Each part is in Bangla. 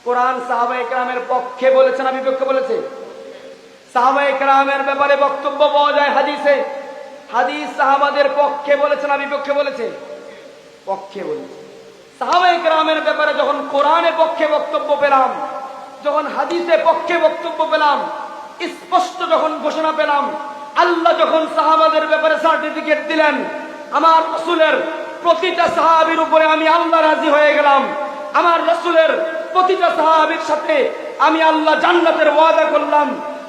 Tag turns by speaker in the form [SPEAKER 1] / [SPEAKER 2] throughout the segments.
[SPEAKER 1] কোরআন সাহাবায়ে কেরামের পক্ষে বলেছে না বিপক্ষে বলেছে? সাহাবায়ে কেরামের ব্যাপারে বক্তব্য পাওয়া যায় হাদিসে। হাদিস সাহাবাদের পক্ষে বলেছে না বিপক্ষে বলেছে? পক্ষে বলেছে। সাহাবায়ে কেরামের ব্যাপারে যখন কোরআনে পক্ষে বক্তব্য পেলাম, যখন হাদিসে পক্ষে বক্তব্য পেলাম, স্পষ্ট যখন ঘোষণা পেলাম, আল্লাহ যখন সাহাবাদের ব্যাপারে সার্টিফিকেট দিলেন, আমার রাসূলের প্রতিটা সাহাবীর উপরে আমি আল্লাহ রাজি হয়ে গেলাম। আমার রাসূলের প্রতিটা সাহাবীর সাথে আমি আল্লাহ জান্নাতের ওয়াদা করলাম।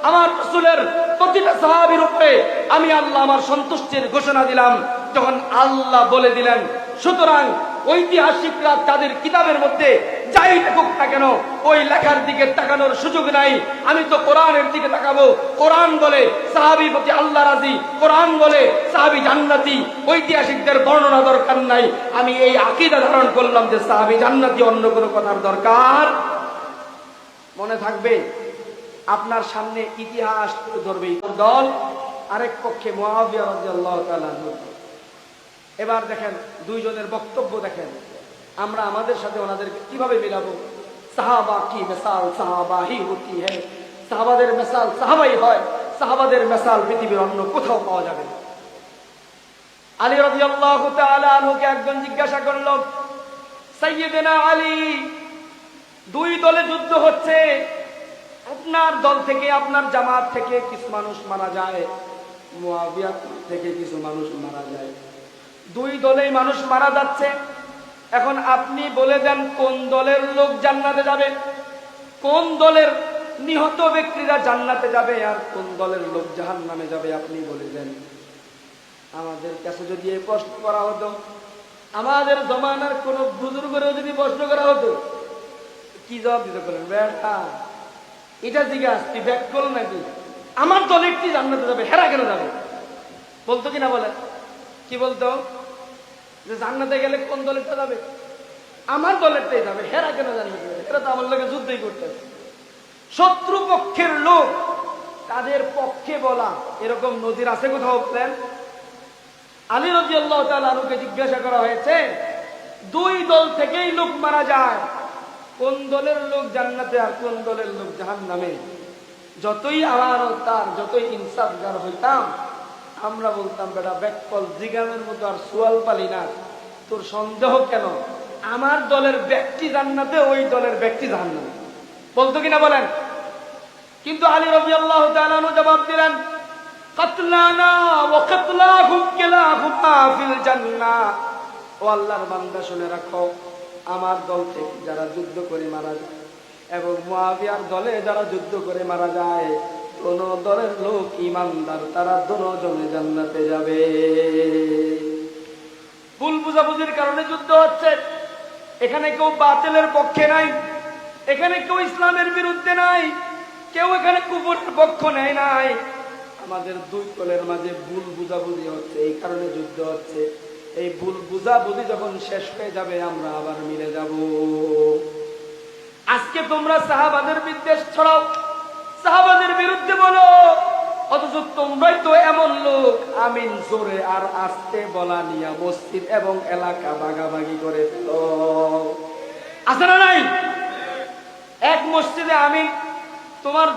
[SPEAKER 1] আমার রাসূলের প্রতিটা সাহাবীর উপরে আমি আল্লাহ আমার সন্তুষ্টির ঘোষণা দিলাম। যখন আল্লাহ বলে দিলেন, সুতরাং ঐতিহাসিকরা তাদের কিতাবের মধ্যে যাই লেখুক না কেন ওই লেখার দিকে তাকানোর সুযোগ নাই। আমি তো কোরআনের দিকে তাকাবো। কোরআন বলে সাহাবীর প্রতি আল্লাহ রাজি, কোরআন বলে সাহাবী জান্নাতি, ঐতিহাসিকদের বর্ণনা দরকার নাই। আমি এই আকীদা ধারণ করলাম যে সাহাবী জান্নাতি, অন্য কোনো কথার দরকার। মনে থাকবে আপনার সামনে ইতিহাস তুলে ধরবে দল, আরেক পক্ষে মুআবিয়া রাদিয়াল্লাহু তাআলা আনহু। এবার দেখেন দুইজনের বক্তব্য দেখেন, আমরা আমাদের সাথে ওনাদেরকে কিভাবে মিলাবো। সাহাবা কি মিসাল সাহাবা হি হতি হ্যায়, সাহাবাদের মিসাল সাহাবাই হয়, সাহাবাদের মিসাল পৃথিবীর অন্য কোথাও পাওয়া যাবে না। আলী রাদিয়াল্লাহু তাআলা আনহুকে একজন জিজ্ঞাসা করল, সাইয়্যিদনা আলী, দুই দলে যুদ্ধ হচ্ছে, আপনার দল থেকে আপনার জামাত থেকে কিছু মানুষ মারা যায়, মুআবিয়া থেকে কিছু মানুষ মারা যায়, দুই দলেই মানুষ মারা যাচ্ছে। এখন আপনি বলে দেন কোন দলের লোক জান্নাতে যাবে, কোন দলের নিহত ব্যক্তিরা জান্নাতে যাবে, আর কোন দলের লোক জাহান্নামে যাবে, আপনি বলে দেন। আমাদের কাছে যদি এই প্রশ্ন করা হতো, আমাদের জমানার কোন বুজুর্গরেও যদি প্রশ্ন করা হতো, কি জবাব দিতে পারেন? বেটা এটা জিজ্ঞাস তুই ব্যাক করল নাকি, আমার দলের কি জান্নাতে যাবে, হেরা কেন যাবে বলতো কিনা? বলে কি বলতো? যে জান্নাতে গেলে কোন দলেরটা যাবে, আমার দলেরটাই যাবে, হেরা কেন জান্নাতে যাবে, এরা তো আমার লোকে যুদ্ধই করতেছে। শত্রু পক্ষের লোক তাদের পক্ষে বলা এরকম নজির আছে কোথাও বলেন? আলী রাদিয়াল্লাহু তাআলা আনহুকে জিজ্ঞাসা করা হয়েছে, দুই দল থেকেই লোক মারা যায়, কোন দলের লোক জান্নাতে আর কোন দলের লোক জাহান্নামে? যতই আমার তার যতই ইনসাফগার হইতাম, আমরা বলতাম বেটা ব্যাককল জিগামের মতো আর সুয়াল পালি না, তোর সন্দেহ কেন? আমার দলের ব্যক্তি জান্নাতে, ওই দলের ব্যক্তি জাহান্নামে, বলতো কিনা বলেন? কিন্তু আলী রাদিয়াল্লাহু তাআলা আনহু জবাব দিলেন, কাতলানা ওয়া কাতলাহুম কিলাহুমা ফিল জান্নাহ। ও আল্লাহর বান্দা শুনে রাখো, আমার দল থেকে যারা যুদ্ধ করে মারা যায় এবং মুআবিয়ার দলে যারা যুদ্ধ করে মারা যায়, কোন দলের লোক ঈমানদার, তারা দুজনে জান্নাতে যাবে। ভুল বুঝাবুঝির কারণে যুদ্ধ হচ্ছে। এখানে কেউ বাতিলের পক্ষে নাই, এখানে কেউ ইসলামের বিরুদ্ধে নাই, কেউ এখানে কুফরের পক্ষ নেয় নাই। আমাদের দুই দলের মাঝে ভুল বুঝাবুঝি হচ্ছে, এই কারণে যুদ্ধ হচ্ছে। এই ভুল বুঝাবুঝি যখন শেষ হয়ে যাবে, আমরা আবার মিলে যাব। আজকে তোমরা সাহাবাদের বিদ্বেষ ছড়াও, সাহাবাদের বিরুদ্ধে বলো, অথচ তোমরাই তো এমন লোক আমিন জোরে আর আস্তে বলা নিয়ে মসজিদ এবং এলাকা ভাগাভাগি করে ফেলো। আছে না নাই? এক মসজিদে আমিন তোমার